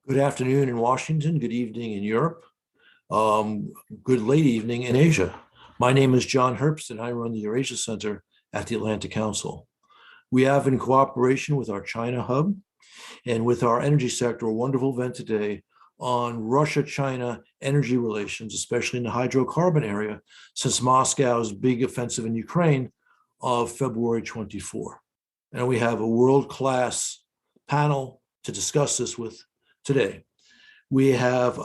Good afternoon in Washington, good evening in Europe, um, good late evening in Asia. My name is John Herbst, and I run the Eurasia Center at the Atlantic Council. We have, in cooperation with our China hub and with our energy sector, a wonderful event today on Russia-China energy relations, especially in the hydrocarbon area, since Moscow's big offensive in Ukraine of February 24. And we have a world-class panel to discuss this with today. We have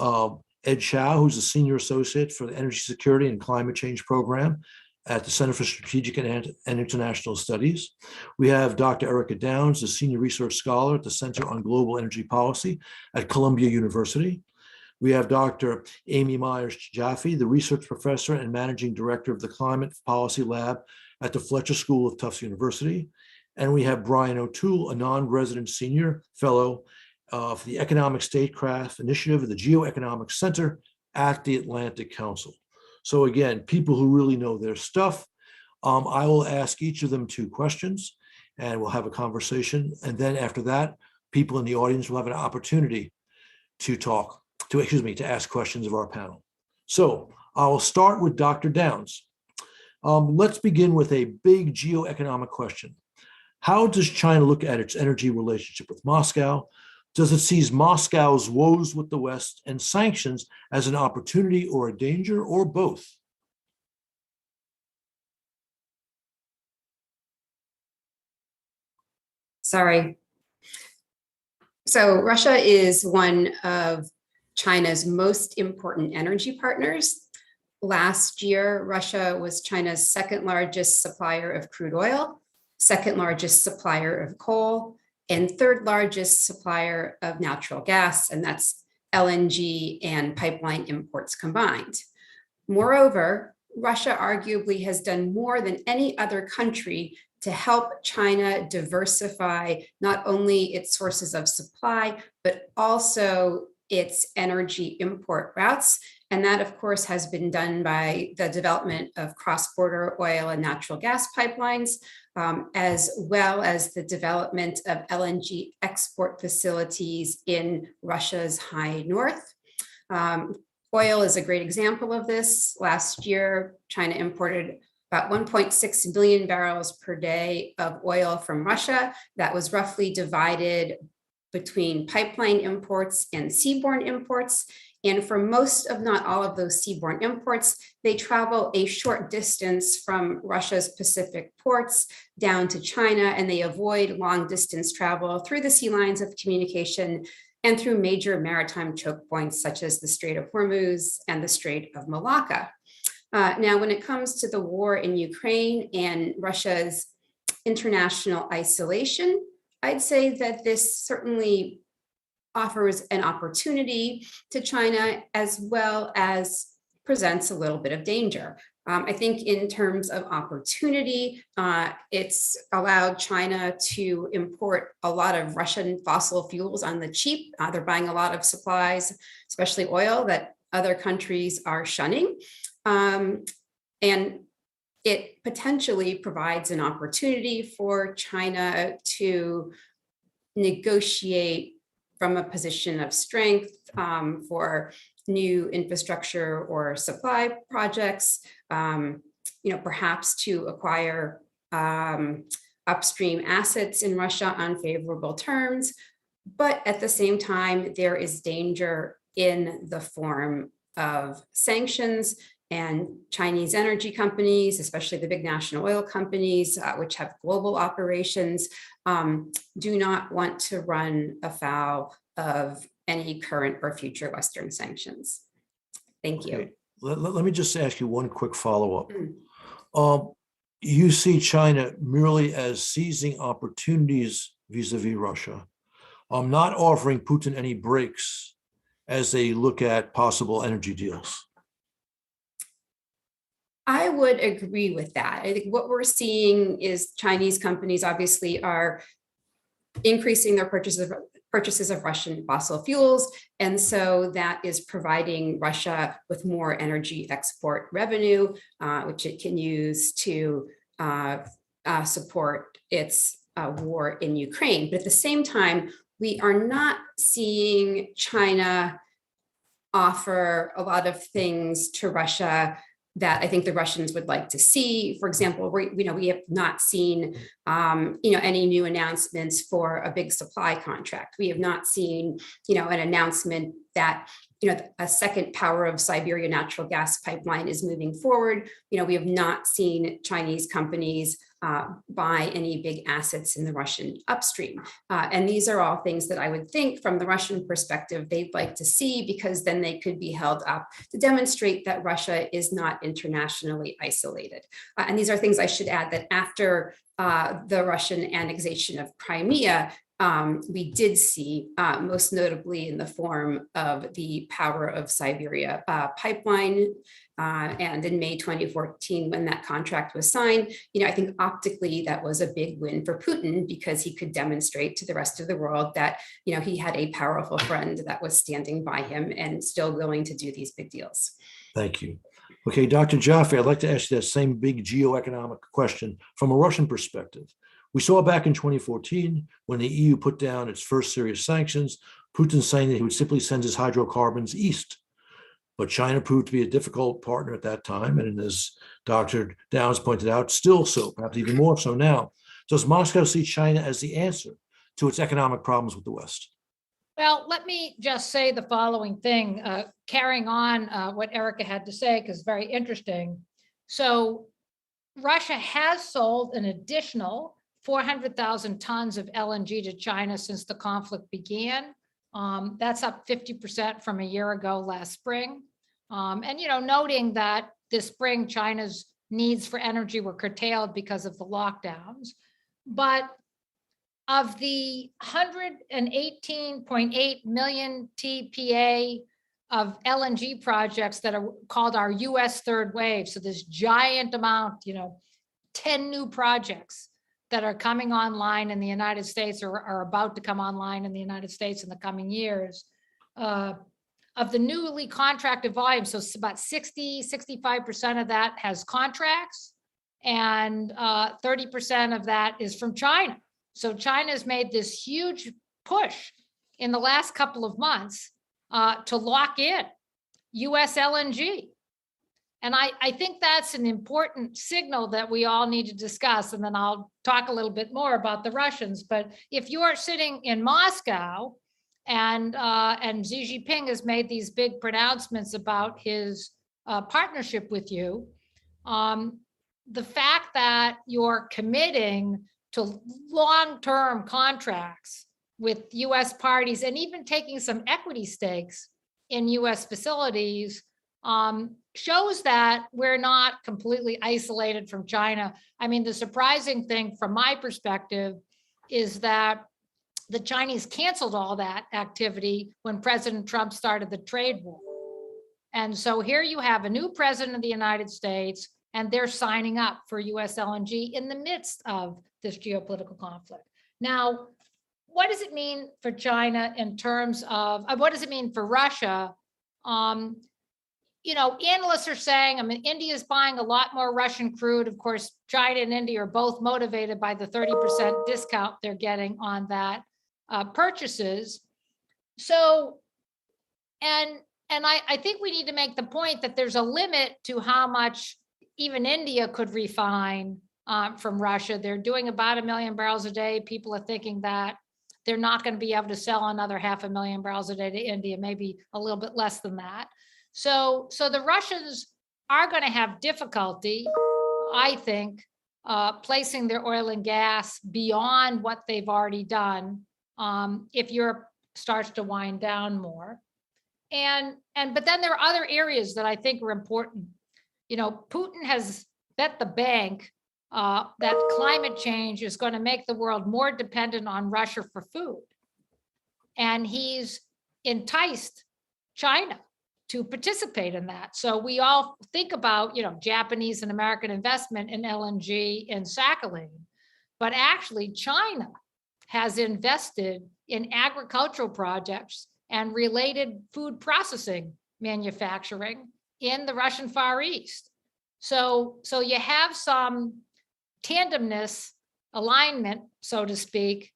Ed Chow, who's a senior associate for the Energy Security and Climate Change Program at the Center for Strategic and International Studies. We have Dr. Erica Downs, a senior research scholar at the Center on Global Energy Policy at Columbia University. We have Dr. Amy Myers-Jaffe, the research professor and managing director of the Climate Policy Lab at the Fletcher School of Tufts University. And we have Brian O'Toole, a non-resident senior fellow for the Economic Statecraft Initiative of the Geoeconomic Center at the Atlantic Council. So again, people who really know their stuff. I will ask each of them 2 questions and we'll have a conversation. And then after that, people in the audience will have an opportunity to ask questions of our panel. So I'll start with Dr. Downs. Let's begin with a big geoeconomic question. How does China look at its energy relationship with Moscow? Does it see Moscow's woes with the West and sanctions as an opportunity or a danger, or both? Sorry. So Russia is one of China's most important energy partners. Last year, Russia was China's second largest supplier of crude oil, second largest supplier of coal, and third largest supplier of natural gas, and that's LNG and pipeline imports combined. Moreover, Russia arguably has done more than any other country to help China diversify not only its sources of supply, but also its energy import routes. And that, of course, has been done by the development of cross-border oil and natural gas pipelines, as well as the development of LNG export facilities in Russia's high north. Oil is a great example of this. Last year, China imported about 1.6 billion barrels per day of oil from Russia. That was roughly divided between pipeline imports and seaborne imports. And for most of not all of those seaborne imports, they travel a short distance from Russia's Pacific ports down to China, and they avoid long distance travel through the sea lines of communication and through major maritime choke points such as the Strait of Hormuz and the Strait of Malacca. Now, when it comes to the war in Ukraine and Russia's international isolation, I'd say that this certainly offers an opportunity to China, as well as presents a little bit of danger. I think in terms of opportunity, it's allowed China to import a lot of Russian fossil fuels on the cheap. They're buying a lot of supplies, especially oil, that other countries are shunning. And it potentially provides an opportunity for China to negotiate from a position of strength for new infrastructure or supply projects, perhaps to acquire upstream assets in Russia on favorable terms. But at the same time, there is danger in the form of sanctions, and Chinese energy companies, especially the big national oil companies, which have global operations, do not want to run afoul of any current or future Western sanctions. Thank you. Okay. Let me just ask you one quick follow-up. You see China merely as seizing opportunities vis-a-vis Russia, not offering Putin any breaks as they look at possible energy deals. I would agree with that. I think what we're seeing is Chinese companies obviously are increasing their purchases of Russian fossil fuels. And so that is providing Russia with more energy export revenue, which it can use to support its war in Ukraine. But at the same time, we are not seeing China offer a lot of things to Russia that I think the Russians would like to see. For example, we have not seen any new announcements for a big supply contract. We have not seen an announcement that a second power of Siberia natural gas pipeline is moving forward. We have not seen Chinese companies buy any big assets in the Russian upstream. And these are all things that I would think from the Russian perspective, they'd like to see, because then they could be held up to demonstrate that Russia is not internationally isolated. And these are things I should add that after the Russian annexation of Crimea, we did see, most notably in the form of the Power of Siberia pipeline. And in May 2014, when that contract was signed, I think optically that was a big win for Putin, because he could demonstrate to the rest of the world that he had a powerful friend that was standing by him and still willing to do these big deals. Thank you. Okay, Dr. Jaffe, I'd like to ask you that same big geoeconomic question from a Russian perspective. We saw back in 2014, when the EU put down its first serious sanctions, Putin saying that he would simply send his hydrocarbons east. But China proved to be a difficult partner at that time, and as Dr. Downs pointed out, still so, perhaps even more so now. Does Moscow see China as the answer to its economic problems with the West? Well, let me just say the following thing, carrying on what Erica had to say, because it's very interesting. So Russia has sold an additional 400,000 tons of LNG to China since the conflict began. That's up 50% from a year ago last spring. And, noting that this spring, China's needs for energy were curtailed because of the lockdowns. But of the 118.8 million TPA of LNG projects that are called our US third wave, so this giant amount, 10 new projects that are coming online in the United States or are about to come online in the United States in the coming years, of the newly contracted volume, so about 65% of that has contracts, and 30% of that is from China. So China has made this huge push in the last couple of months to lock in US LNG. And I think that's an important signal that we all need to discuss. And then I'll talk a little bit more about the Russians. But if you're sitting in Moscow and Xi Jinping has made these big pronouncements about his partnership with you, the fact that you're committing to long-term contracts with US parties and even taking some equity stakes in US facilities shows that we're not completely isolated from China. I mean, the surprising thing from my perspective is that the Chinese canceled all that activity when President Trump started the trade war. And so here you have a new president of the United States, and they're signing up for US LNG in the midst of this geopolitical conflict. Now, what does it mean for China in terms of, what does it mean for Russia? Analysts are saying, India is buying a lot more Russian crude. Of course, China and India are both motivated by the 30% discount they're getting on that purchases. So, and I think we need to make the point that there's a limit to how much even India could refine from Russia. They're doing about 1 million barrels a day. People are thinking that they're not going to be able to sell another 500,000 barrels a day to India, maybe a little bit less than that. So the Russians are going to have difficulty, I think, placing their oil and gas beyond what they've already done if Europe starts to wind down more. But then there are other areas that I think are important. Putin has bet the bank that climate change is going to make the world more dependent on Russia for food. And he's enticed China to participate in that. So we all think about, Japanese and American investment in LNG and Sakhalin, but actually China has invested in agricultural projects and related food processing manufacturing in the Russian Far East. So you have some tandemness, alignment, so to speak,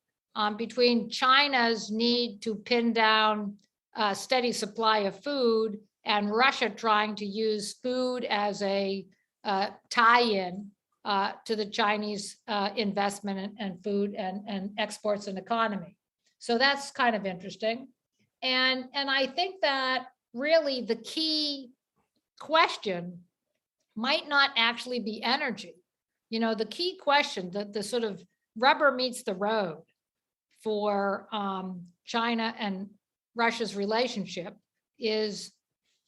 between China's need to pin down a steady supply of food and Russia trying to use food as a tie-in to the Chinese investment and food and exports and economy. So that's kind of interesting. And I think that really the key question might not actually be energy. You know, the key question, the sort of rubber meets the road for China and Russia's relationship is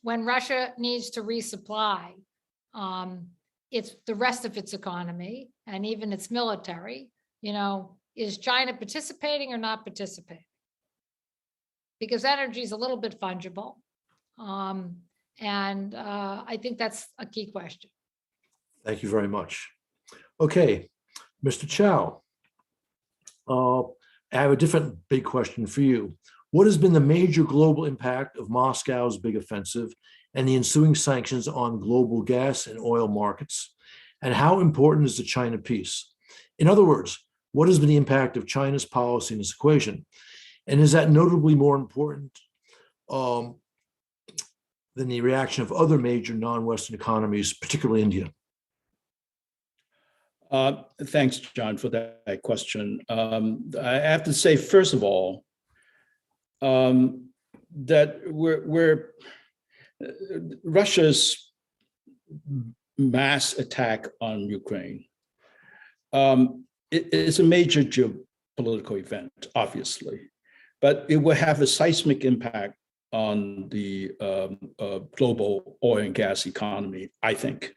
when Russia needs to resupply it's the rest of its economy and even its military, you know, is China participating or not participating? Because energy is a little bit fungible. I think that's a key question. Thank you very much. Okay, Mr. Chow, I have a different big question for you. What has been the major global impact of Moscow's big offensive and the ensuing sanctions on global gas and oil markets? And how important is the China piece? In other words, what has been the impact of China's policy in this equation? And is that notably more important than the reaction of other major non-Western economies, particularly India? Thanks, John, for that question. I have to say, first of all, that Russia's mass attack on Ukraine is a major geopolitical event, obviously, but it will have a seismic impact on the global oil and gas economy, I think.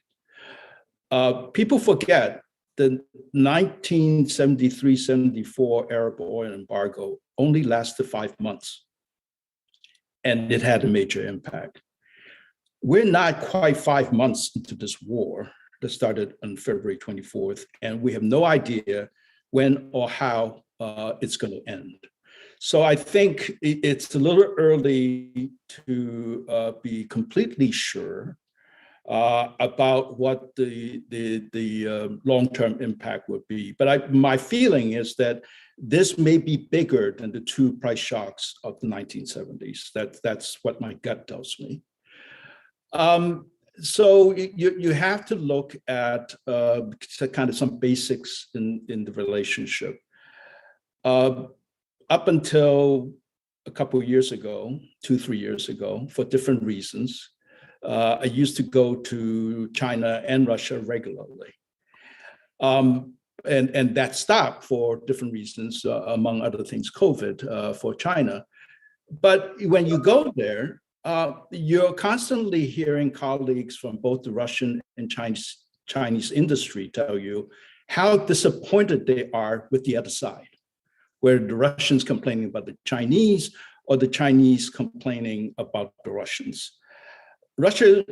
People forget the 1973-74 Arab oil embargo only lasted 5 months, and it had a major impact. We're not quite 5 months into this war that started on February 24th, and we have no idea when or how it's going to end. So I think it's a little early to be completely sure about what the long-term impact would be. But my feeling is that this may be bigger than the 2 price shocks of the 1970s. That's what my gut tells me. So you have to look at kind of some basics in the relationship. Up until a couple of years ago, 2-3 years ago, for different reasons, I used to go to China and Russia regularly. And that stopped for different reasons, among other things, COVID for China. But when you go there, you're constantly hearing colleagues from both the Russian and Chinese industry tell you how disappointed they are with the other side, where the Russians complaining about the Chinese or the Chinese complaining about the Russians. Russia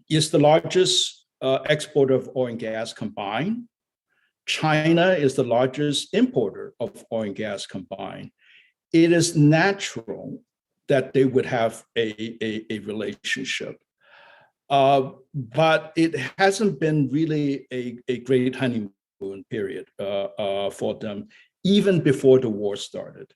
is the largest exporter of oil and gas combined. China is the largest importer of oil and gas combined. It is natural that they would have a relationship. But it hasn't been really a great honeymoon period for them, even before the war started.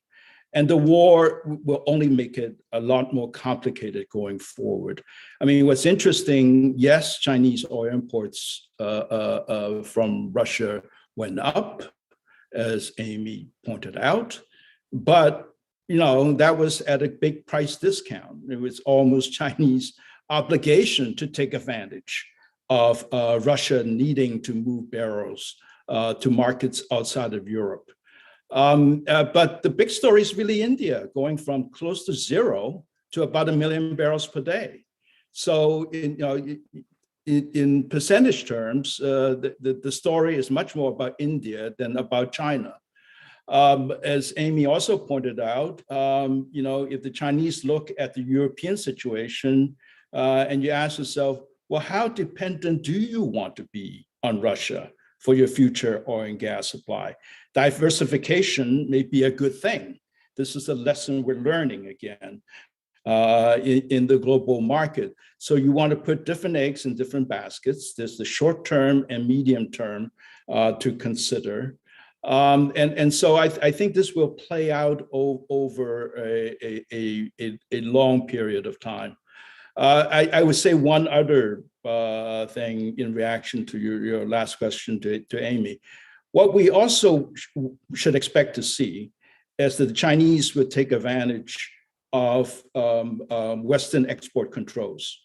And the war will only make it a lot more complicated going forward. I mean, what's interesting, yes, Chinese oil imports from Russia went up, as Amy pointed out, but that was at a big price discount. It was almost Chinese obligation to take advantage of Russia needing to move barrels to markets outside of Europe. But the big story is really India, going from close to zero to about 1 million barrels per day. So in percentage terms, the story is much more about India than about China. As Amy also pointed out, if the Chinese look at the European situation and you ask yourself, well, how dependent do you want to be on Russia for your future oil and gas supply? Diversification may be a good thing. This is a lesson we're learning again in the global market. So you want to put different eggs in different baskets. There's the short term and medium term to consider. And so I think this will play out over a long period of time. I would say one other thing in reaction to your last question to Amy. What we also should expect to see is that the Chinese would take advantage of Western export controls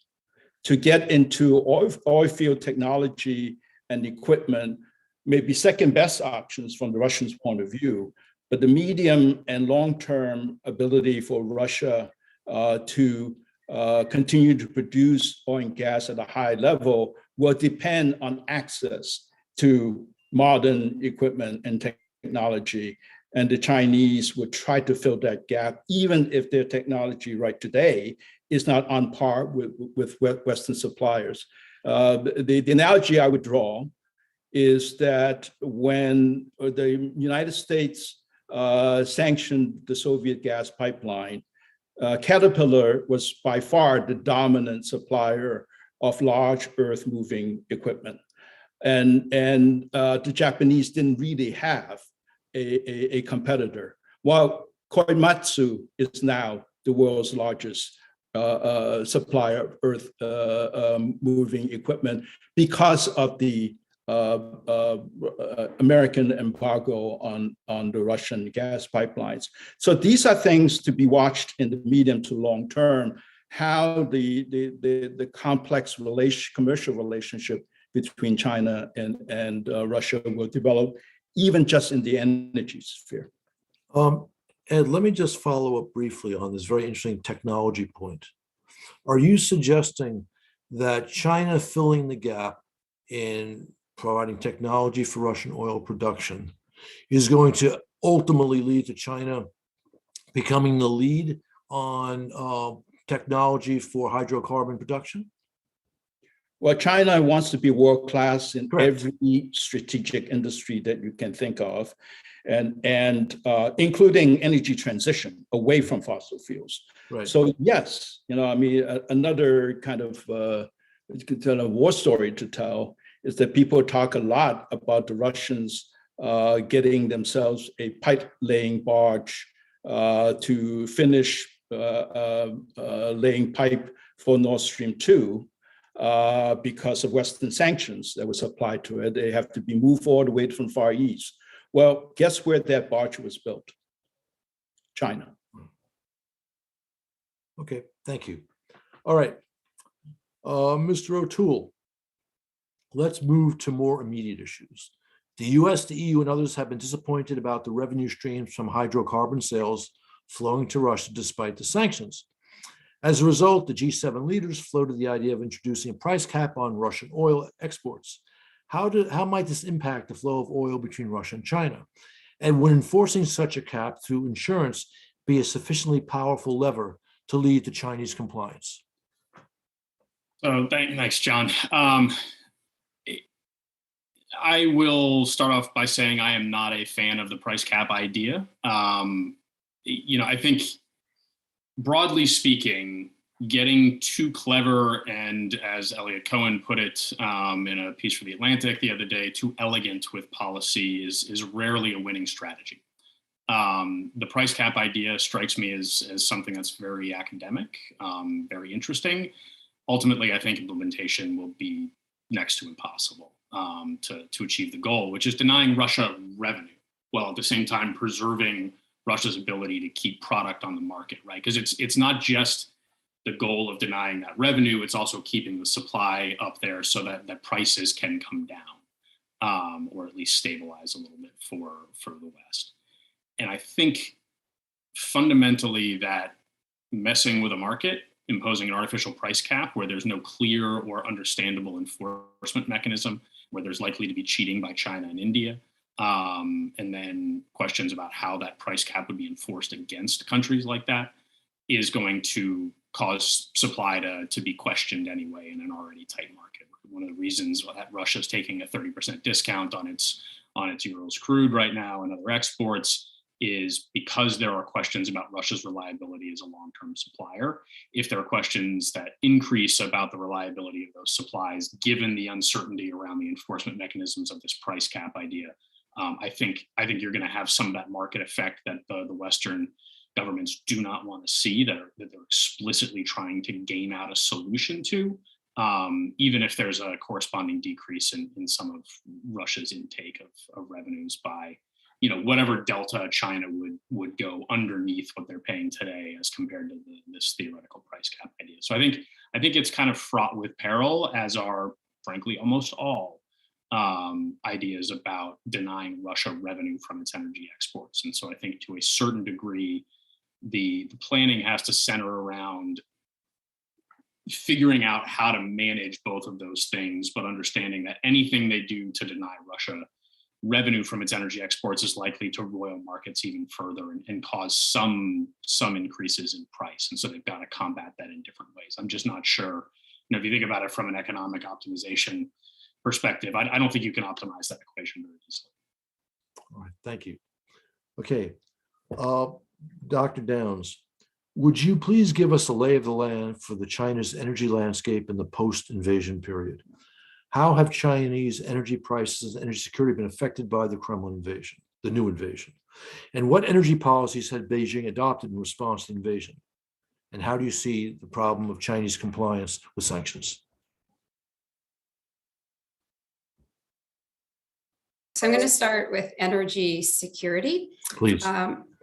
to get into oil field technology and equipment, maybe second best options from the Russians' point of view, but the medium and long-term ability for Russia to continue to produce oil and gas at a high level will depend on access to modern equipment and technology. And the Chinese would try to fill that gap, even if their technology right today is not on par with Western suppliers. The analogy I would draw is that when the United States sanctioned the Soviet gas pipeline, Caterpillar was by far the dominant supplier of large earth-moving equipment. And the Japanese didn't really have a competitor, while Korematsu is now the world's largest supplier of earth-moving equipment because of the American embargo on the Russian gas pipelines. So these are things to be watched in the medium to long term, how the complex commercial relationship between China and Russia will develop, even just in the energy sphere. Ed, let me just follow up briefly on this very interesting technology point. Are you suggesting that China filling the gap in providing technology for Russian oil production is going to ultimately lead to China becoming the lead on technology for hydrocarbon production? Well, China wants to be world-class in Correct. every strategic industry that you can think of, and including energy transition away from fossil fuels. Right. So yes, another kind of war story to tell is that people talk a lot about the Russians getting themselves a pipe-laying barge to finish laying pipe for Nord Stream 2. Because of Western sanctions that was applied to it. They have to be moved all the way from Far East. Well, guess where that barge was built? China. Okay, thank you. All right, Mr. O'Toole, let's move to more immediate issues. The US, the EU, and others have been disappointed about the revenue streams from hydrocarbon sales flowing to Russia despite the sanctions. As a result, the G7 leaders floated the idea of introducing a price cap on Russian oil exports. How might this impact the flow of oil between Russia and China? And would enforcing such a cap through insurance be a sufficiently powerful lever to lead to Chinese compliance? Thanks, John. I will start off by saying I am not a fan of the price cap idea. I think, broadly speaking, getting too clever and, as Elliot Cohen put it in a piece for The Atlantic the other day, too elegant with policy is rarely a winning strategy. The price cap idea strikes me as something that's very academic, very interesting. Ultimately, I think implementation will be next to impossible to achieve the goal, which is denying Russia revenue, while at the same time preserving Russia's ability to keep product on the market, right? Because it's not just the goal of denying that revenue, it's also keeping the supply up there so that prices can come down, or at least stabilize a little bit for the West. And I think fundamentally that messing with a market, imposing an artificial price cap where there's no clear or understandable enforcement mechanism, where there's likely to be cheating by China and India, and then questions about how that price cap would be enforced against countries like that, is going to cause supply to be questioned anyway in an already tight market. One of the reasons that Russia's taking a 30% discount on its Urals crude right now and other exports is because there are questions about Russia's reliability as a long-term supplier. If there are questions that increase about the reliability of those supplies, given the uncertainty around the enforcement mechanisms of this price cap idea, I think you're going to have some of that market effect that the Western governments do not want to see, that they're explicitly trying to game out a solution to, even if there's a corresponding decrease in some of Russia's intake of revenues by, whatever delta China would go underneath what they're paying today as compared to this theoretical price cap idea. So I think it's kind of fraught with peril, as are, frankly, almost all ideas about denying Russia revenue from its energy exports. And so I think to a certain degree, the planning has to center around figuring out how to manage both of those things, but understanding that anything they do to deny Russia revenue from its energy exports is likely to roil markets even further and cause some increases in price. And so they've got to combat that in different ways. I'm just not sure, if you think about it from an economic optimization perspective, I don't think you can optimize that equation very easily. All right, thank you. Okay, Dr. Downs, would you please give us a lay of the land for the China's energy landscape in the post-invasion period? How have Chinese energy prices and energy security been affected by the Kremlin invasion, the new invasion? And what energy policies had Beijing adopted in response to the invasion? And how do you see the problem of Chinese compliance with sanctions? So I'm going to start with energy security. Please.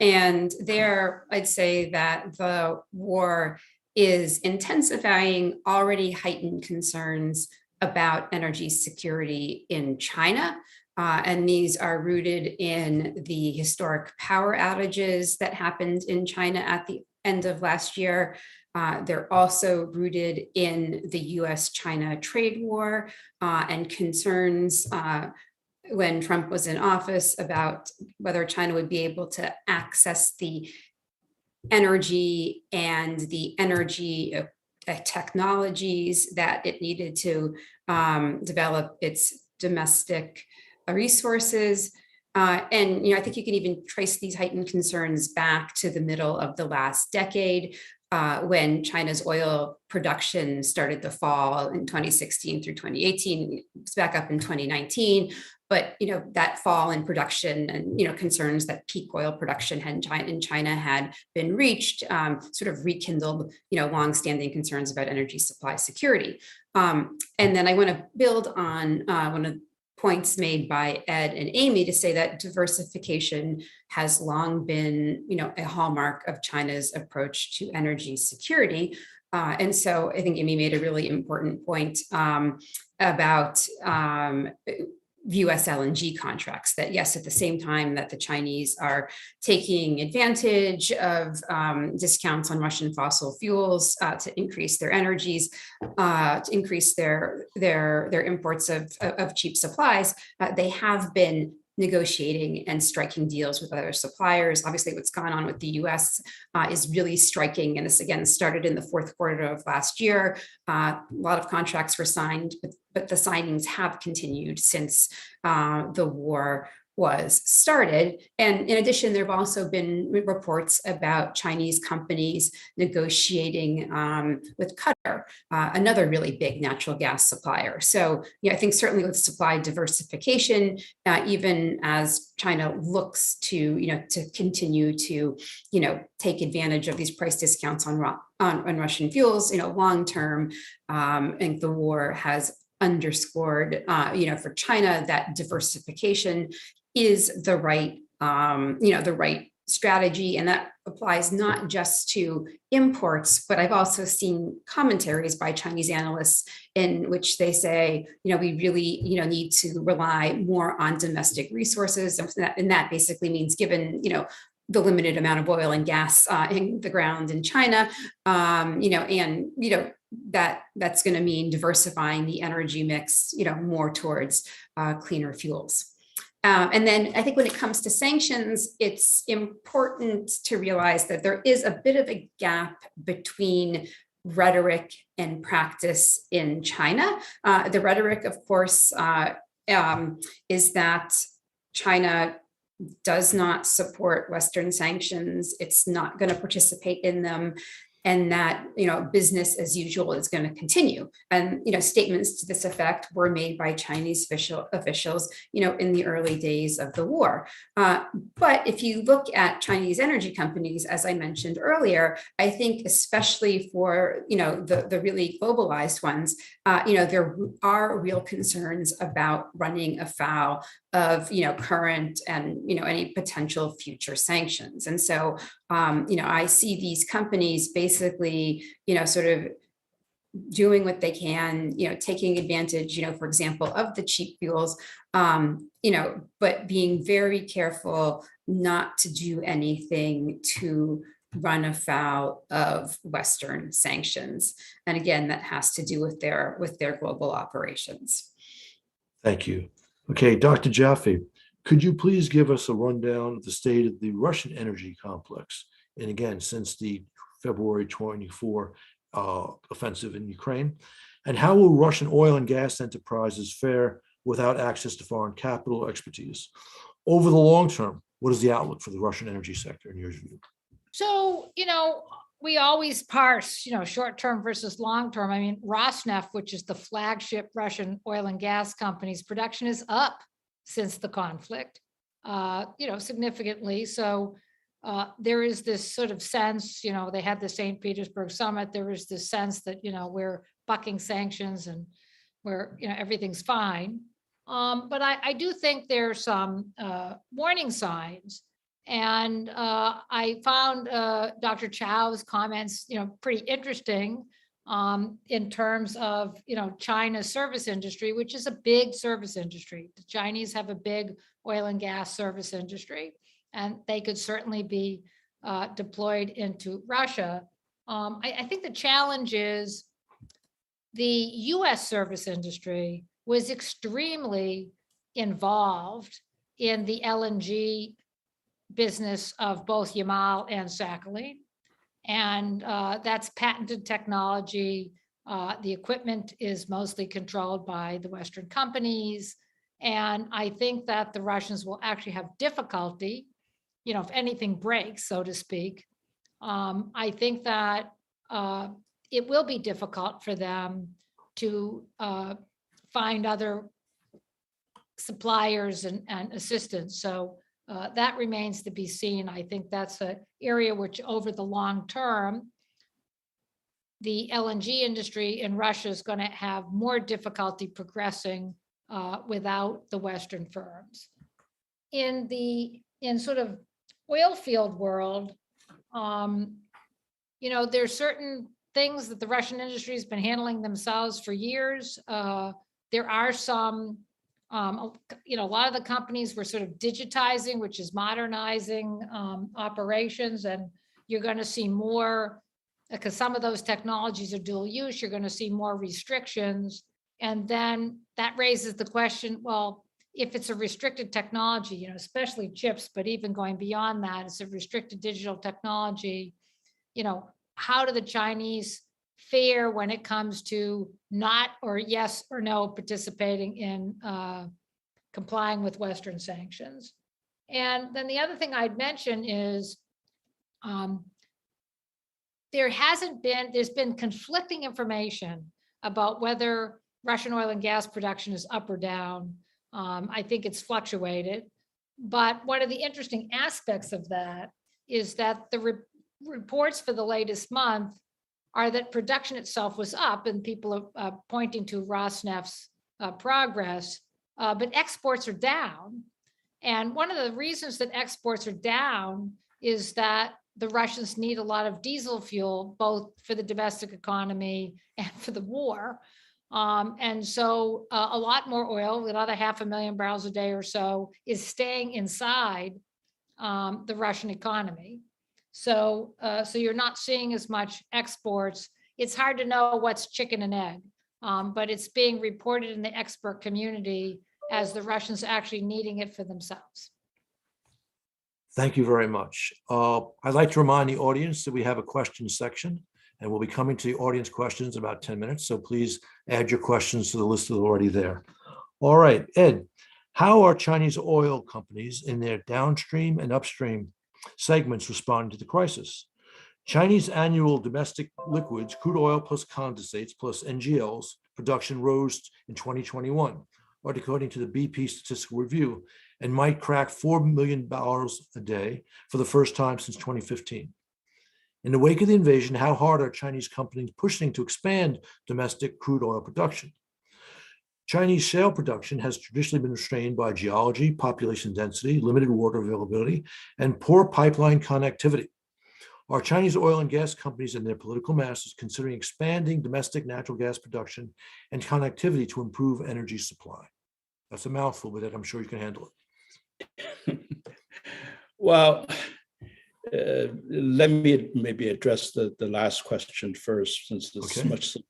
And there, I'd say that the war is intensifying already heightened concerns about energy security in China. And these are rooted in the historic power outages that happened in China at the end of last year. They're also rooted in the US-China trade war and concerns when Trump was in office about whether China would be able to access the energy and the energy technologies that it needed to develop its domestic resources. And I think you can even trace these heightened concerns back to the middle of the last decade, when China's oil production started to fall in 2016 through 2018. It's back up in 2019. But that fall in production and concerns that peak oil production in China had been reached sort of rekindled longstanding concerns about energy supply security. And then I want to build on one of the points made by Ed and Amy to say that diversification has long been a hallmark of China's approach to energy security. And so I think Amy made a really important point about US LNG contracts, that yes, at the same time that the Chinese are taking advantage of discounts on Russian fossil fuels to increase their energies, to increase their imports of cheap supplies, they have been negotiating and striking deals with other suppliers. Obviously, what's gone on with the US is really striking. And this again started in the fourth quarter of last year. A lot of contracts were signed, but the signings have continued since the war was started. And in addition, there have also been reports about Chinese companies negotiating with Qatar, another really big natural gas supplier. So I think certainly with supply diversification, even as China looks to continue to take advantage of these price discounts on Russian fuels, long term, I think the war has underscored, for China, that diversification is the right, the right strategy. And that applies not just to imports, but I've also seen commentaries by Chinese analysts in which they say, we really, need to rely more on domestic resources. And that basically means given, the limited amount of oil and gas in the ground in China, that's going to mean diversifying the energy mix, more towards cleaner fuels. And then I think when it comes to sanctions, it's important to realize that there is a bit of a gap between rhetoric and practice in China. The rhetoric, of course, is that China does not support Western sanctions. It's not going to participate in them. and that, business as usual is going to continue. And, statements to this effect were made by Chinese officials, in the early days of the war. But if you look at Chinese energy companies, as I mentioned earlier, I think especially for, the really globalized ones, there are real concerns about running afoul of, current and, any potential future sanctions. And so, I see these companies basically, sort of doing what they can, taking advantage, for example, of the cheap fuels, but being very careful not to do anything to run afoul of Western sanctions. And again, that has to do with their global operations. Thank you. Okay, Dr. Jaffe, could you please give us a rundown of the state of the Russian energy complex? And again, since the February 24 offensive in Ukraine, and how will Russian oil and gas enterprises fare without access to foreign capital expertise? Over the long term, what is the outlook for the Russian energy sector in your view? So, we always parse, short-term versus long-term. I mean, Rosneft, which is the flagship Russian oil and gas company's production is up since the conflict, significantly. So there is this sort of sense, they had the St. Petersburg summit. There is this sense that, we're bucking sanctions and everything's fine. But I do think there's some warning signs. And I found Dr. Chow's comments, pretty interesting in terms of, China's service industry, which is a big service industry. The Chinese have a big oil and gas service industry, and they could certainly be deployed into Russia. I think the challenge is the US service industry was extremely involved in the LNG business of both Yamal and Sakhalin. And that's patented technology. The equipment is mostly controlled by the Western companies. And I think that the Russians will actually have difficulty, if anything breaks, so to speak. I think that it will be difficult for them to find other suppliers and assistance. So that remains to be seen. I think that's an area which over the long term, the LNG industry in Russia is going to have more difficulty progressing without the Western firms. In sort of oil field world, there's certain things that the Russian industry has been handling themselves for years. There are some a lot of the companies were sort of digitizing, which is modernizing operations, and you're going to see more, because some of those technologies are dual use, you're going to see more restrictions. And then that raises the question, well, if it's a restricted technology, especially chips, but even going beyond that, it's a restricted digital technology, how do the Chinese fare when it comes to not or yes or no participating in complying with Western sanctions? And then the other thing I'd mention is there's been conflicting information about whether Russian oil and gas production is up or down. I think it's fluctuated. But one of the interesting aspects of that is that the reports for the latest month are that production itself was up, and people are pointing to Rosneft's progress, but exports are down. And one of the reasons that exports are down is that the Russians need a lot of diesel fuel, both for the domestic economy and for the war. And so a lot more oil, another 500,000 barrels a day or so, is staying inside the Russian economy. So you're not seeing as much exports. It's hard to know what's chicken and egg, but it's being reported in the expert community as the Russians actually needing it for themselves. Thank you very much. I'd like to remind the audience that we have a question section, and we'll be coming to the audience questions in about 10 minutes. So please add your questions to the list that's already there. All right, Ed, how are Chinese oil companies in their downstream and upstream segments responding to the crisis? Chinese annual domestic liquids, crude oil plus condensates plus NGLs production rose in 2021, according to the BP Statistical Review, and might crack 4 million barrels a day for the first time since 2015. In the wake of the invasion, how hard are Chinese companies pushing to expand domestic crude oil production? Chinese shale production has traditionally been restrained by geology, population density, limited water availability, and poor pipeline connectivity. Are Chinese oil and gas companies and their political masters considering expanding domestic natural gas production and connectivity to improve energy supply? That's a mouthful, but I'm sure you can handle it. Well, let me maybe address the last question first, since it's Okay. much simpler.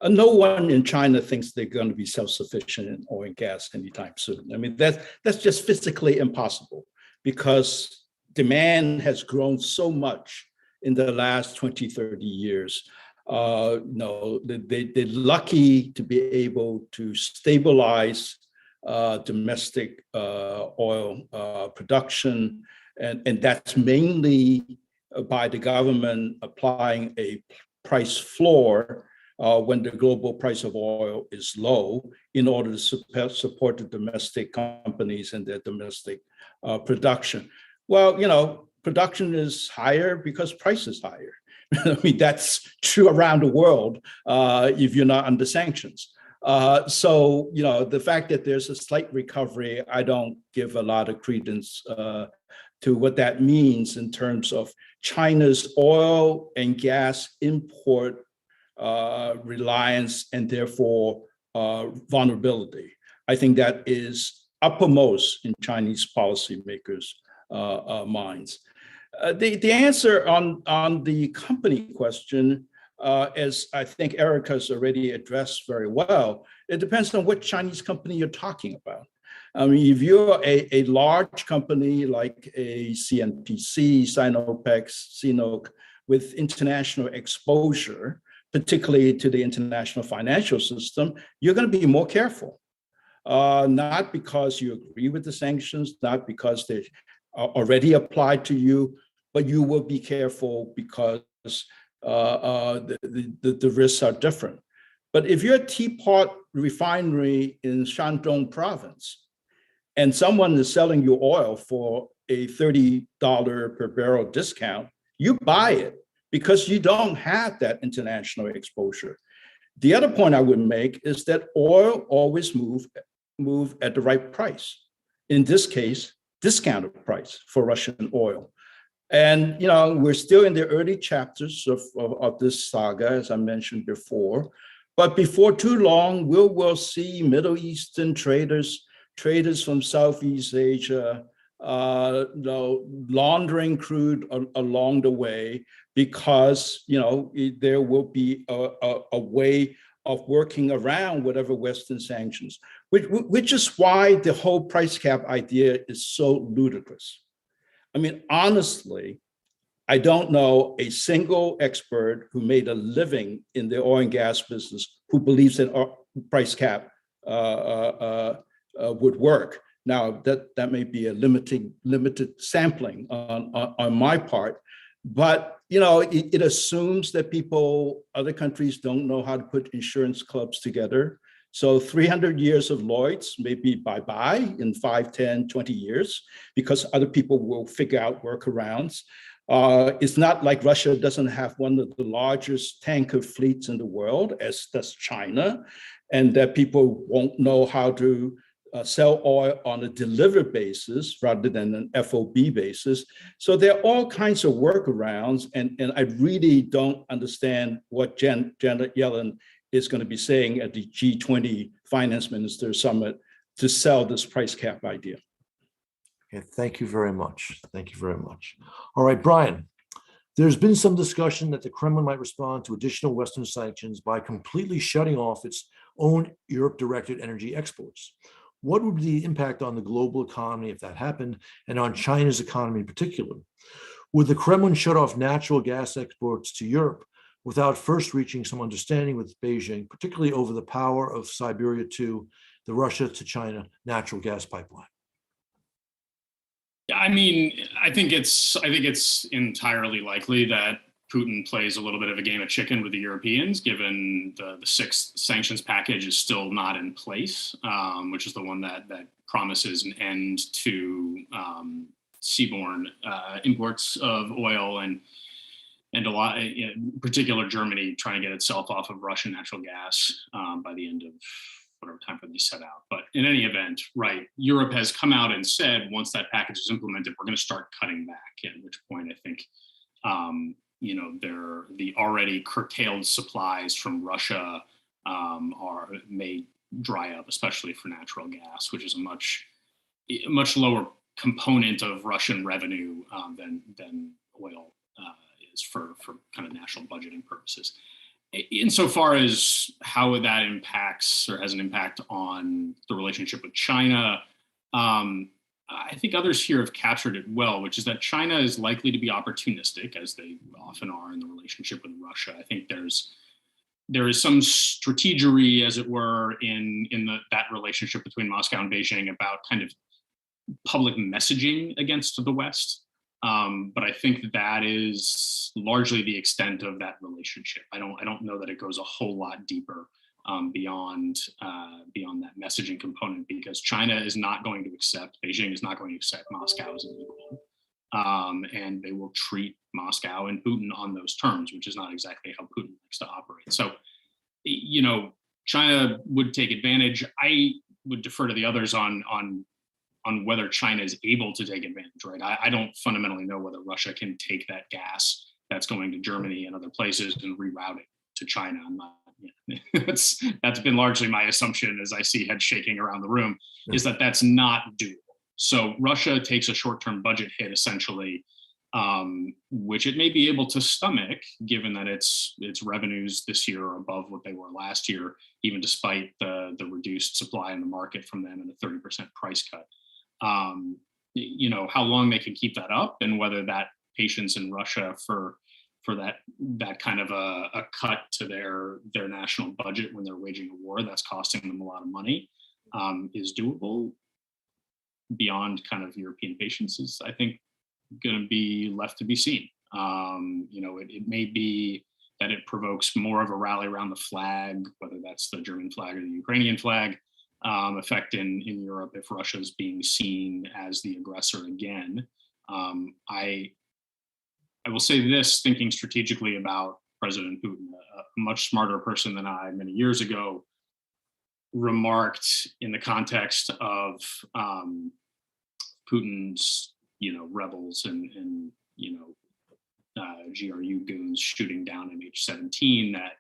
No one in China thinks they're going to be self-sufficient in oil and gas anytime soon. I mean, that's just physically impossible, because demand has grown so much in the last 20, 30 years. No, they're lucky to be able to stabilize domestic oil production, and that's mainly by the government applying a price floor when the global price of oil is low, in order to support the domestic companies and their domestic production. Well, production is higher because price is higher. I mean, that's true around the world if you're not under sanctions. So, the fact that there's a slight recovery, I don't give a lot of credence to what that means in terms of China's oil and gas import reliance, and therefore vulnerability. I think that is uppermost in Chinese policymakers' minds. The answer on the company question, as I think Erica's already addressed very well, it depends on what Chinese company you're talking about. I mean, if you're a large company like a CNPC, Sinopec, CNOOC, with international exposure, particularly to the international financial system, you're going to be more careful. Not because you agree with the sanctions, not because they are already applied to you, but you will be careful because the risks are different. But if you're a teapot refinery in Shandong province, and someone is selling you oil for a $30 per barrel discount, you buy it because you don't have that international exposure. The other point I would make is that oil always move at the right price. In this case, discounted price for Russian oil. And we're still in the early chapters of this saga, as I mentioned before. But before too long, we'll see Middle Eastern traders from Southeast Asia, laundering crude along the way, because there will be a way of working around whatever Western sanctions, which is why the whole price cap idea is so ludicrous. I mean, honestly, I don't know a single expert who made a living in the oil and gas business who believes that a price cap would work. Now, that may be a limited sampling on my part, but it assumes that other countries don't know how to put insurance clubs together. So 300 years of Lloyd's may be bye-bye in 5, 10, 20 years, because other people will figure out workarounds. It's not like Russia doesn't have one of the largest tanker fleets in the world, as does China, and that people won't know how to sell oil on a delivered basis rather than an FOB basis. So there are all kinds of workarounds, and I really don't understand what Janet Yellen is going to be saying at the G20 Finance Minister Summit to sell this price cap idea. Okay, thank you very much. Thank you very much. All right, Brian, there's been some discussion that the Kremlin might respond to additional Western sanctions by completely shutting off its own Europe-directed energy exports. What would be the impact on the global economy if that happened, and on China's economy in particular? Would the Kremlin shut off natural gas exports to Europe without first reaching some understanding with Beijing, particularly over the power of Siberia 2, the Russia to China natural gas pipeline? I mean, I think it's entirely likely that Putin plays a little bit of a game of chicken with the Europeans, given the sixth sanctions package is still not in place, which is the one that promises an end to seaborne imports of oil and a lot, in particular, Germany trying to get itself off of Russian natural gas by the end of whatever time frame they set out. But in any event, right, Europe has come out and said once that package is implemented, we're going to start cutting back. At which point, I think, the already curtailed supplies from Russia may dry up, especially for natural gas, which is a much lower component of Russian revenue than oil is for kind of national budgeting purposes. Insofar as how that impacts or has an impact on the relationship with China, I think others here have captured it well, which is that China is likely to be opportunistic, as they often are in the relationship with Russia. I think there is some strategery, as it were, in that relationship between Moscow and Beijing about kind of public messaging against the West. But I think that is largely the extent of that relationship. I don't know that it goes a whole lot deeper beyond that messaging component, because China is not going to accept, Beijing is not going to accept Moscow as an equal, and they will treat Moscow and Putin on those terms, which is not exactly how Putin likes to operate. So, China would take advantage. I would defer to the others on whether China is able to take advantage, right? I don't fundamentally know whether Russia can take that gas that's going to Germany and other places and reroute it to China. I'm not, that's been largely my assumption as I see heads shaking around the room, is that that's not doable. So Russia takes a short-term budget hit essentially, which it may be able to stomach, given that its revenues this year are above what they were last year, even despite the reduced supply in the market from them and a 30% price cut. How long they can keep that up, and whether that patience in Russia for that kind of a cut to their national budget when they're waging a war that's costing them a lot of money is doable beyond kind of European patience is, I think, going to be left to be seen. It may be that it provokes more of a rally around the flag, whether that's the German flag or the Ukrainian flag, effect in Europe if Russia is being seen as the aggressor again. I will say this, thinking strategically about President Putin, a much smarter person than I many years ago remarked in the context of Putin's, rebels and GRU goons shooting down MH17, that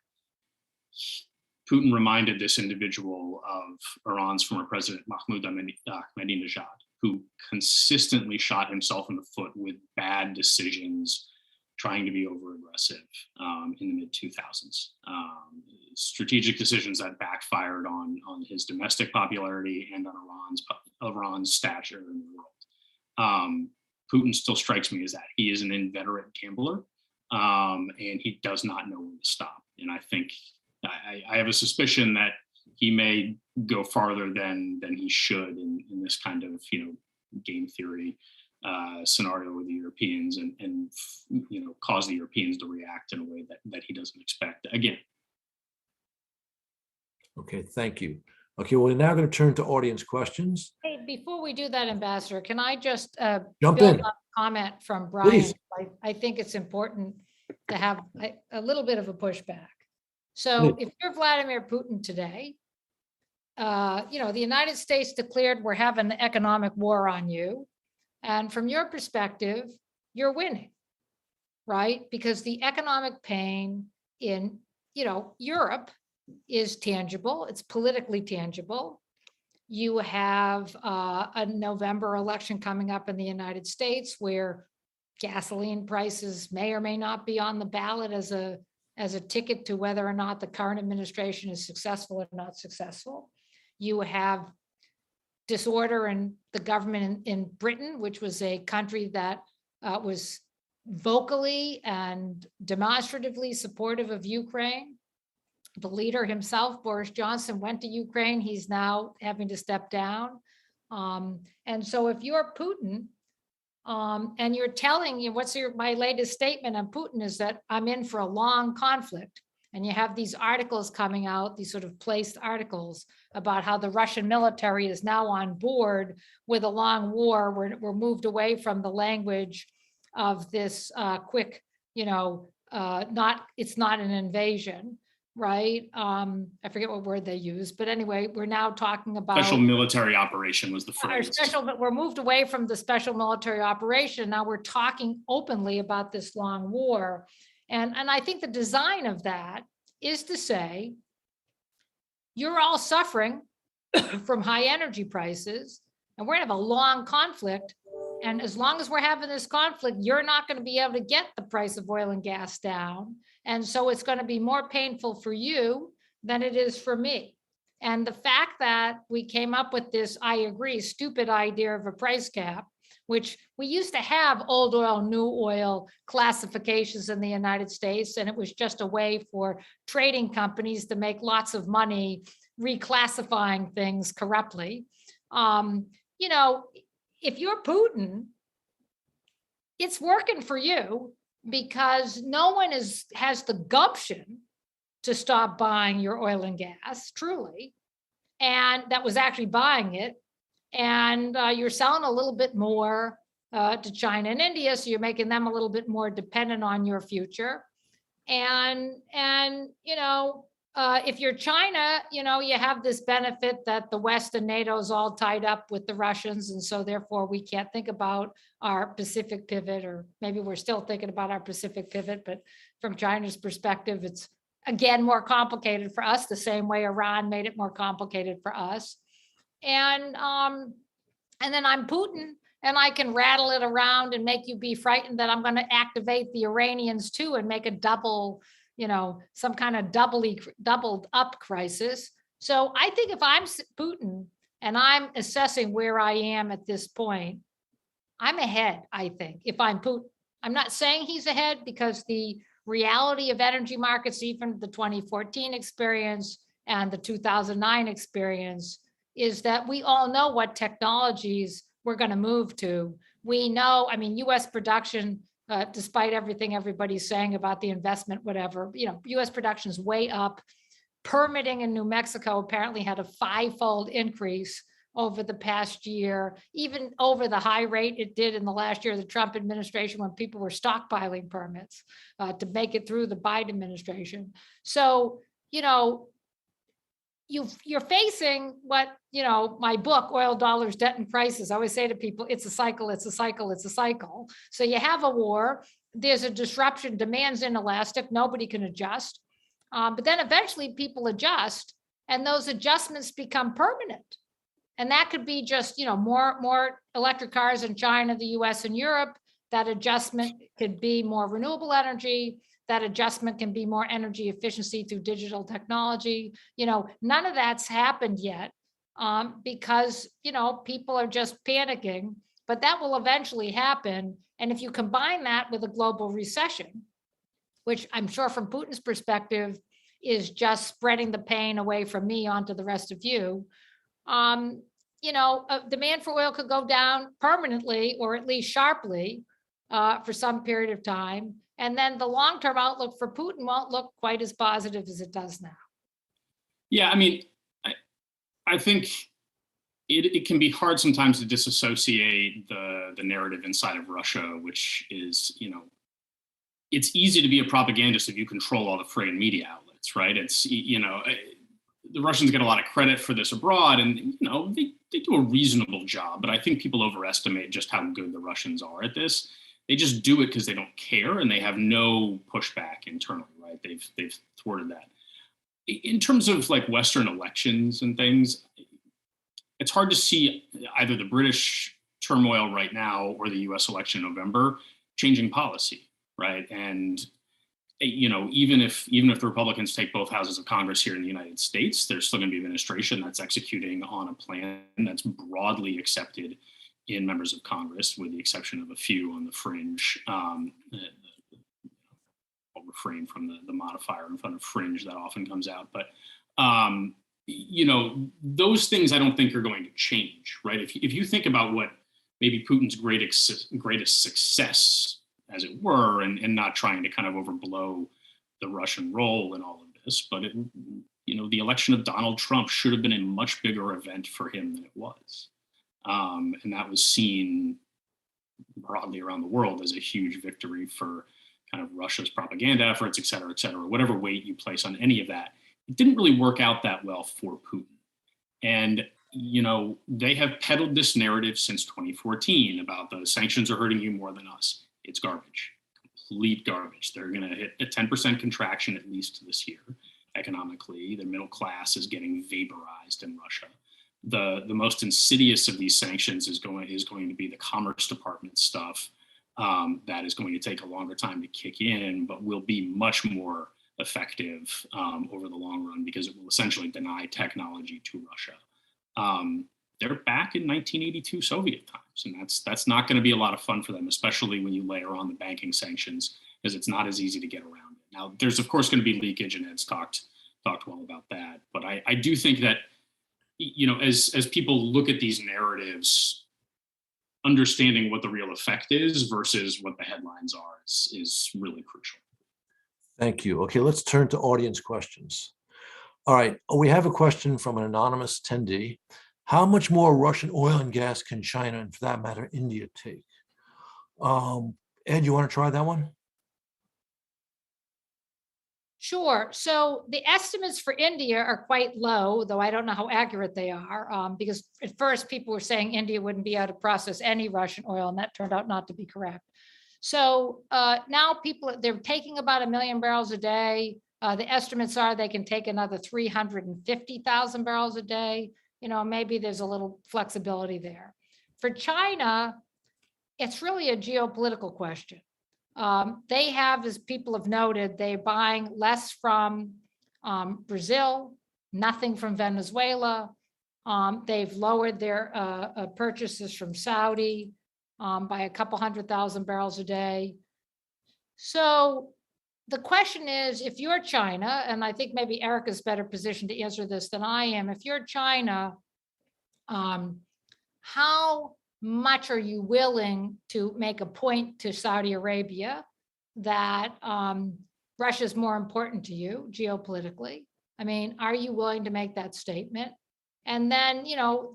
Putin reminded this individual of Iran's former president, Mahmoud Ahmadinejad, who consistently shot himself in the foot with bad decisions, trying to be over-aggressive in the mid-2000s. Strategic decisions that backfired on his domestic popularity and on Iran's stature in the world. Putin still strikes me as that. He is an inveterate gambler, and he does not know when to stop. And I think I have a suspicion that he may go farther than he should in this kind of game theory scenario with the Europeans, and cause the Europeans to react in a way that he doesn't expect again. Okay, thank you. Okay, we're now going to turn to audience questions. Hey, before we do that, Ambassador, can I just Jump build in. on a comment from Brian? Please. I think it's important to have a little bit of a pushback. So if you're Vladimir Putin today, the United States declared we're having an economic war on you. And from your perspective, you're winning, right? Because the economic pain in, Europe is tangible. It's politically tangible. You have a November election coming up in the United States where gasoline prices may or may not be on the ballot as a ticket to whether or not the current administration is successful or not successful. You have disorder in the government in Britain, which was a country that was vocally and demonstratively supportive of Ukraine. The leader himself, Boris Johnson, went to Ukraine. He's now having to step down. And so if you're Putin, And you're telling you, my latest statement on Putin is that I'm in for a long conflict. And you have these articles coming out, these sort of placed articles about how the Russian military is now on board with a long war. We're moved away from the language of this quick, it's not an invasion, right? I forget what word they use, but anyway, we're now talking about Special military operation was the phrase. but we're moved away from the special military operation. Now we're talking openly about this long war. And I think the design of that is to say, you're all suffering from high energy prices, and we're gonna have a long conflict. And as long as we're having this conflict, you're not going to be able to get the price of oil and gas down. And so it's going to be more painful for you than it is for me. And the fact that we came up with this, I agree, stupid idea of a price cap, which we used to have old oil, new oil classifications in the United States. And it was just a way for trading companies to make lots of money reclassifying things corruptly. If you're Putin, it's working for you because no one has the gumption to stop buying your oil and gas, truly, and that was actually buying it. And you're selling a little bit more to China and India, so you're making them a little bit more dependent on your future. And if you're China, you have this benefit that the West and NATO is all tied up with the Russians. And so therefore we can't think about our Pacific pivot, or maybe we're still thinking about our Pacific pivot, but from China's perspective, it's again, more complicated for us, the same way Iran made it more complicated for us. And then I'm Putin, and I can rattle it around and make you be frightened that I'm going to activate the Iranians too and make a double, some kind of doubled up crisis. So I think if I'm Putin and I'm assessing where I am at this point, I'm ahead, I think, if I'm Putin. I'm not saying he's ahead, because the reality of energy markets, even the 2014 experience and the 2009 experience, is that we all know what technologies we're going to move to. We know, US production, despite everything everybody's saying about the investment, whatever, US production is way up. Permitting in New Mexico apparently had a 5-fold increase over the past year, even over the high rate it did in the last year of the Trump administration, when people were stockpiling permits to make it through the Biden administration. So, you're facing what, my book, Oil, Dollars, Debt, and Crisis. I always say to people, it's a cycle, it's a cycle, it's a cycle. So you have a war, there's a disruption, demand's inelastic, nobody can adjust. But then eventually people adjust, and those adjustments become permanent. And that could be just, more electric cars in China, the US, and Europe. That adjustment could be more renewable energy. That adjustment can be more energy efficiency through digital technology. None of that's happened yet because, people are just panicking, but that will eventually happen. And if you combine that with a global recession, which I'm sure from Putin's perspective is just spreading the pain away from me onto the rest of you, demand for oil could go down permanently, or at least sharply, for some period of time. And then the long-term outlook for Putin won't look quite as positive as it does now. Yeah, I think it can be hard sometimes to disassociate the narrative inside of Russia, which is, it's easy to be a propagandist if you control all the free and media outlets, right? It's, the Russians get a lot of credit for this abroad, and, they do a reasonable job, but I think people overestimate just how good the Russians are at this. They just do it because they don't care, and they have no pushback internally, right? They've thwarted that. In terms of like Western elections and things, it's hard to see either the British turmoil right now or the US election in November changing policy, right? And even if the Republicans take both houses of Congress here in the United States, there's still going to be an administration that's executing on a plan that's broadly accepted in members of Congress, with the exception of a few on the fringe. I'll refrain from the modifier in front of fringe that often comes out. But, those things I don't think are going to change, right? If you think about what maybe Putin's greatest success, as it were, and not trying to kind of overblow the Russian role in all of this. But the election of Donald Trump should have been a much bigger event for him than it was, and that was seen broadly around the world as a huge victory for kind of Russia's propaganda efforts, et cetera, whatever weight you place on any of that. It didn't really work out that well for Putin. And, they have peddled this narrative since 2014 about the sanctions are hurting you more than us. It's garbage, complete garbage. They're going to hit a 10% contraction at least this year economically. The middle class is getting vaporized in Russia. The most insidious of these sanctions is going to be the Commerce Department stuff that is going to take a longer time to kick in, but will be much more effective over the long run because it will essentially deny technology to Russia. They're back in 1982 Soviet times, and that's not going to be a lot of fun for them, especially when you layer on the banking sanctions, because it's not as easy to get around it. Now, there's of course going to be leakage, and Ed's talked well about that, but I do think that as people look at these narratives, understanding what the real effect is versus what the headlines are is really crucial. Thank you. Okay, let's turn to audience questions. All right, we have a question from an anonymous attendee. How much more Russian oil and gas can China, and for that matter, India, take? Ed, you want to try that one? Sure. So the estimates for India are quite low, though I don't know how accurate they are, because at first people were saying India wouldn't be able to process any Russian oil, and that turned out not to be correct. So now they're taking about 1 million barrels a day. The estimates are they can take another 350,000 barrels a day. Maybe there's a little flexibility there. For China, it's really a geopolitical question. They have, as people have noted, they're buying less from Brazil, nothing from Venezuela. They've lowered their purchases from Saudi by a couple 100,000 barrels a day. So the question is, if you're China, and I think maybe Erica's better positioned to answer this than I am, if you're China, how much are you willing to make a point to Saudi Arabia that Russia is more important to you geopolitically? I mean, are you willing to make that statement? And then,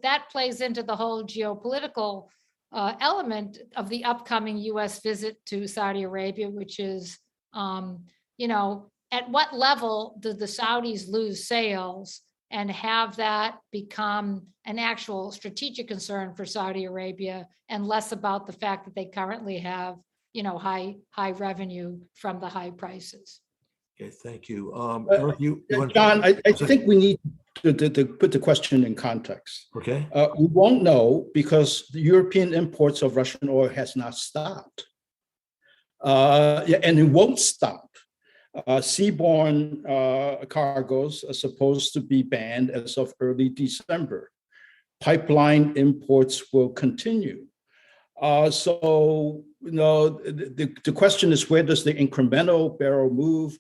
that plays into the whole geopolitical element of the upcoming US visit to Saudi Arabia, which is, at what level do the Saudis lose sales and have that become an actual strategic concern for Saudi Arabia, and less about the fact that they currently have, high revenue from the high prices. Okay, thank you. Eric, John, I think we need to put the question in context. Okay. We won't know because the European imports of Russian oil has not stopped. And it won't stop. Seaborne cargoes are supposed to be banned as of early December. Pipeline imports will continue. So, the question is, where does the incremental barrel move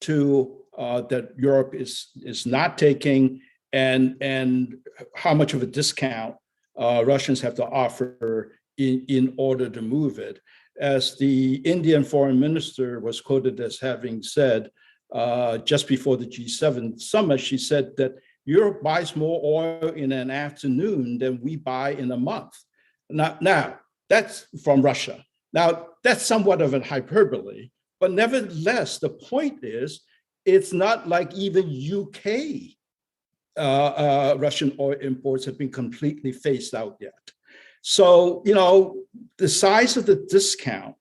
to that Europe is not taking, and how much of a discount Russians have to offer in order to move it? As the Indian foreign minister was quoted as having said just before the G7 summit, she said that Europe buys more oil in an afternoon than we buy in a month. Now that's from Russia. Now, that's somewhat of a hyperbole, but nevertheless, the point is, it's not like even UK Russian oil imports have been completely phased out yet. So, the size of the discount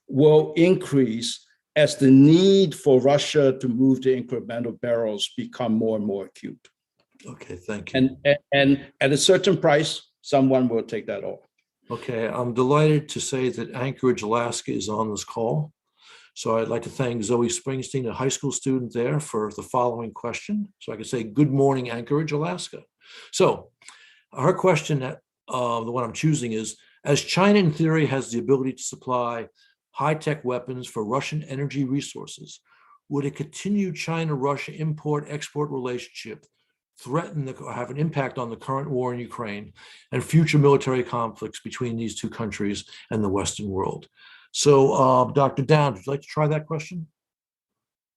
will increase as the need for Russia to move the incremental barrels become more and more acute. Okay, thank you. And at a certain price, someone will take that off. Okay, I'm delighted to say that Anchorage, Alaska is on this call. So I'd like to thank Zoe Springsteen, a high school student there, for the following question. So I can say, good morning, Anchorage, Alaska. So her question, the one I'm choosing is, as China in theory has the ability to supply high-tech weapons for Russian energy resources, would a continued China-Russia import-export relationship threaten have an impact on the current war in Ukraine and future military conflicts between these two countries and the Western world. So, Dr. Downs, would you like to try that question?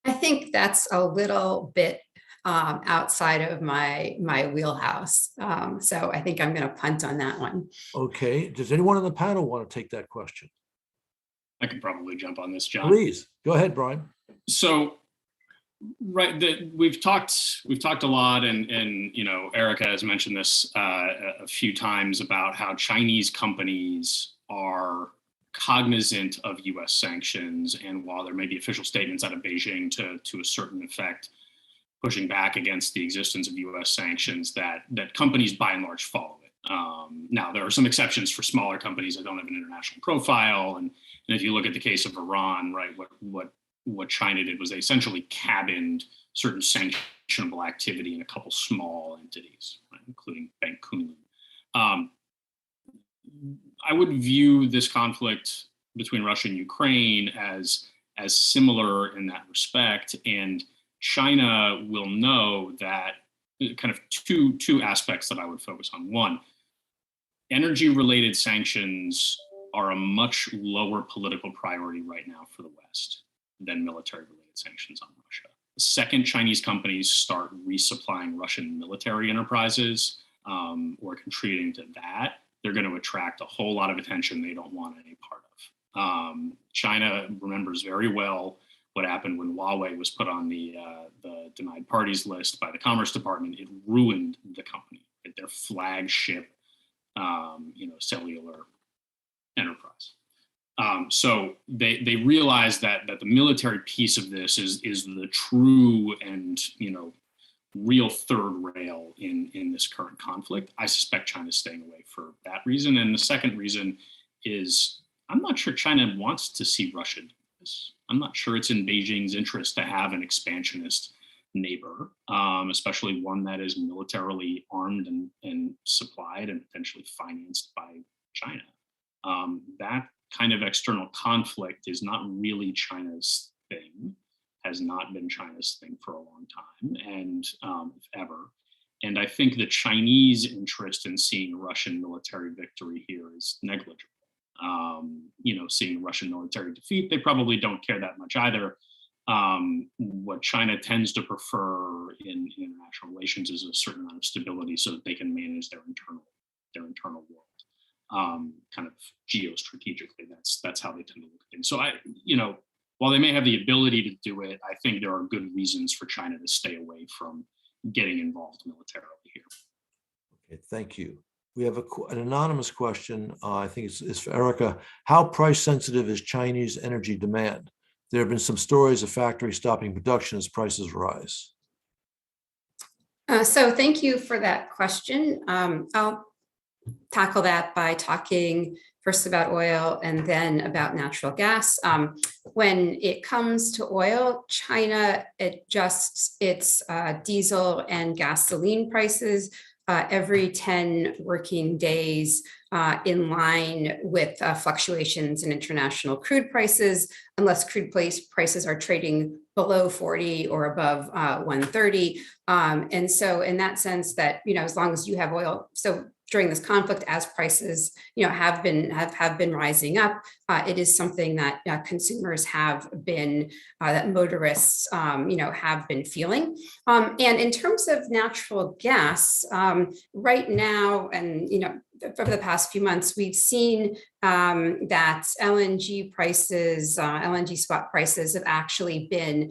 I think that's a little bit outside of my wheelhouse. So I think I'm going to punt on that one. Okay. Does anyone on the panel want to take that question? I could probably jump on this, John. Please go ahead, Brian. So, right, we've talked a lot, and Erica has mentioned this a few times about how Chinese companies are cognizant of U.S. sanctions, and while there may be official statements out of Beijing to a certain effect pushing back against the existence of U.S. sanctions, that companies by and large follow it. Now, there are some exceptions for smaller companies that don't have an international profile, and if you look at the case of Iran, right, what China did was they essentially cabined certain sanctionable activity in a couple small entities, right, including Bank Kunlun. I would view this conflict between Russia and Ukraine as similar in that respect, and China will know that kind of two aspects that I would focus on. One, energy-related sanctions are a much lower political priority right now for the West than military-related sanctions on Russia. The second Chinese companies start resupplying Russian military enterprises or contributing to that, they're going to attract a whole lot of attention they don't want any part of. China remembers very well what happened when Huawei was put on the denied parties list by the Commerce Department. It ruined the company, their flagship, cellular enterprise. So they realize that the military piece of this is the true and real third rail in this current conflict. I suspect China's staying away for that reason. And the second reason is I'm not sure China wants to see Russia do this. I'm not sure it's in Beijing's interest to have an expansionist neighbor, especially one that is militarily armed and supplied and potentially financed by China. That kind of external conflict is not really China's thing, has not been China's thing for a long time, and if ever. And I think the Chinese interest in seeing Russian military victory here is negligible. Seeing Russian military defeat, they probably don't care that much either. What China tends to prefer in international relations is a certain amount of stability so that they can manage their internal world. Kind of geostrategically, that's how they tend to look at things. So while they may have the ability to do it, I think there are good reasons for China to stay away from getting involved militarily here. Okay, thank you. We have an anonymous question. I think it's for Erica. How price sensitive is Chinese energy demand? There have been some stories of factories stopping production as prices rise. So thank you for that question. I'll tackle that by talking first about oil and then about natural gas. When it comes to oil, China adjusts its diesel and gasoline prices every 10 working days in line with fluctuations in international crude prices, unless crude prices are trading below 40 or above 130. And so in that sense that, as long as you have oil, so during this conflict, as prices, have been rising up, it is something that consumers have been, that motorists, have been feeling. And in terms of natural gas, right now, and over the past few months, we've seen that LNG prices, LNG spot prices, have actually been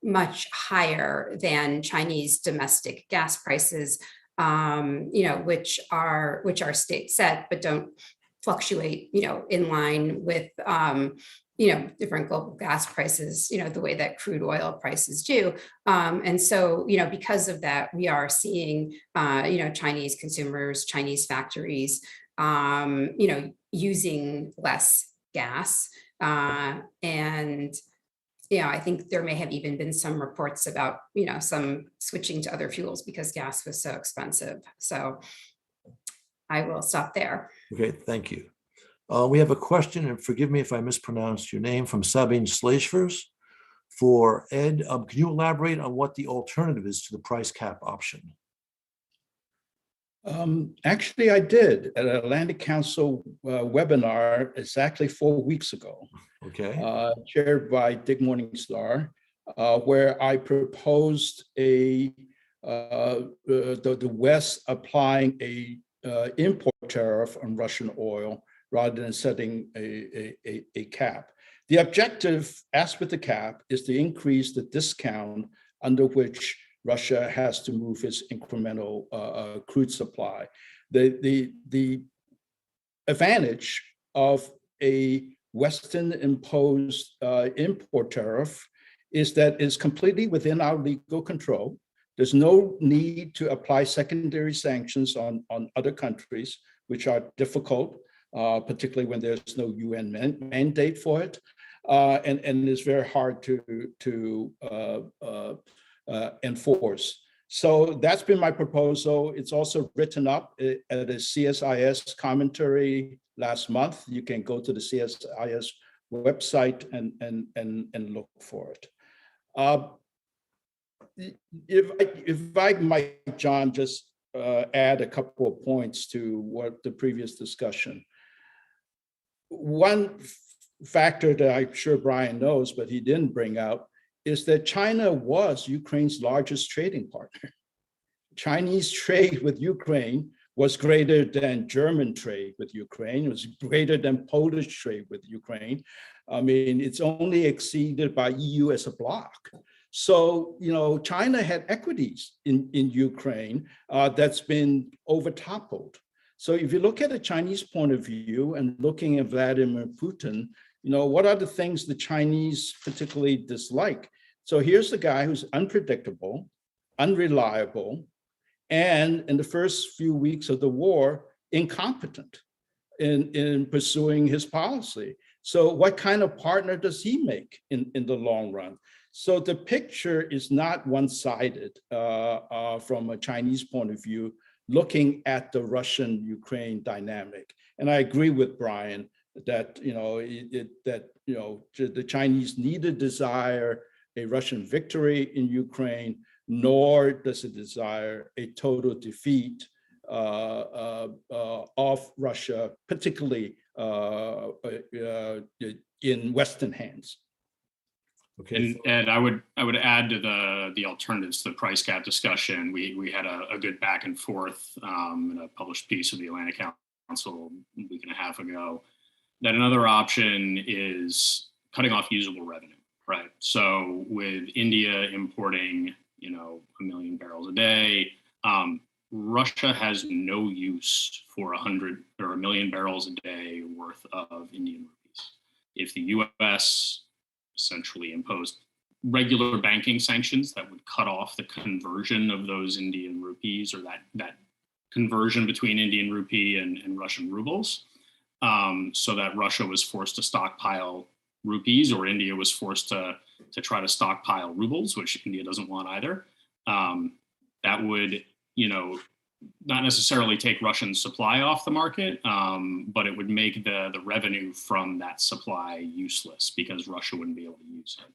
much higher than Chinese domestic gas prices. Which are state set, but don't fluctuate, in line with, different global gas prices, the way that crude oil prices do. And so, because of that, we are seeing, Chinese consumers, Chinese factories, using less gas. And I think there may have even been some reports about, some switching to other fuels because gas was so expensive. So I will stop there. Okay, thank you. We have a question, and forgive me if I mispronounced your name, from Sabine Slashvers. for Ed. Can you elaborate on what the alternative is to the price cap option? Actually, I did at an Atlantic Council webinar exactly 4 weeks ago, Okay. chaired by Dick Morningstar, where I proposed the West applying a import tariff on Russian oil rather than setting a cap. The objective, as with the cap, is to increase the discount under which Russia has to move its incremental crude supply. The advantage of a Western imposed import tariff is that it's completely within our legal control. There's no need to apply secondary sanctions on other countries, which are difficult, particularly when there's no UN mandate for it. And it's very hard to enforce. So that's been my proposal. It's also written up at a CSIS commentary last month. You can go to the CSIS website and look for it. If I might, John, just add a couple of points to what the previous discussion. One factor that I'm sure Brian knows, but he didn't bring out, is that China was Ukraine's largest trading partner. Chinese trade with Ukraine was greater than German trade with Ukraine. It was greater than Polish trade with Ukraine. I mean, it's only exceeded by EU as a bloc. So, you know, China had equities in Ukraine that's been over-toppled. So if you look at a Chinese point of view and looking at Vladimir Putin, you know, what are the things the Chinese particularly dislike? So here's the guy who's unpredictable, unreliable, and in the first few weeks of the war, incompetent in pursuing his policy. So what kind of partner does he make in the long run? So the picture is not one-sided from a Chinese point of view, looking at the Russian-Ukraine dynamic. And I agree with Brian that the Chinese neither desire a Russian victory in Ukraine, nor does it desire a total defeat of Russia, particularly in Western hands. Okay. And I would add to the alternatives to the price cap discussion. We had a good back and forth in a published piece of the Atlantic Council a week and a half ago, that another option is cutting off usable revenue, right? So with India importing, 1 million barrels a day, Russia has no use for 100 or 1 million barrels a day worth of Indian rupees. If the US essentially imposed regular banking sanctions that would cut off the conversion of those Indian rupees, or that conversion between Indian rupee and Russian rubles, so that Russia was forced to stockpile rupees, or India was forced to try to stockpile rubles, which India doesn't want either. That would, not necessarily take Russian supply off the market, but it would make the revenue from that supply useless because Russia wouldn't be able to use it.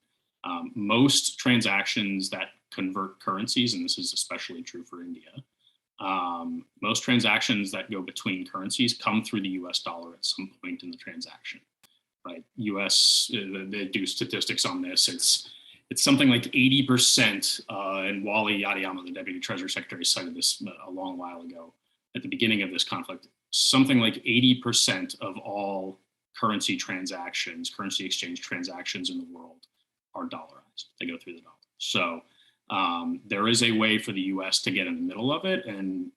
Most transactions that convert currencies, and this is especially true for India, most transactions that go between currencies come through the US dollar at some point in the transaction, right? US, they do statistics on this. It's something like 80%, and Wally Yadiyama, the Deputy Treasury Secretary, cited this a long while ago at the beginning of this conflict. Something like 80% of all currency exchange transactions in the world are dollarized. They go through the dollar. So there is a way for the US to get in the middle of it. And,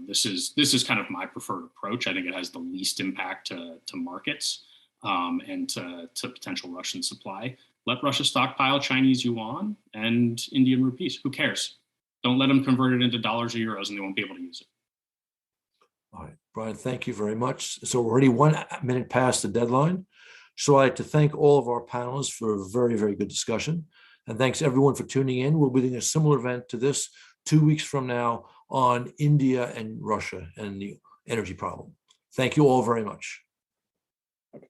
this is kind of my preferred approach. I think it has the least impact to markets and to potential Russian supply. Let Russia stockpile Chinese yuan and Indian rupees. Who cares? Don't let them convert it into dollars or euros and they won't be able to use it. All right, Brian, thank you very much. So we're already 1 minute past the deadline. So I'd like to thank all of our panelists for a very, very good discussion. And thanks everyone for tuning in. We'll be doing a similar event to this 2 weeks from now on India and Russia and the energy problem. Thank you all very much. Okay.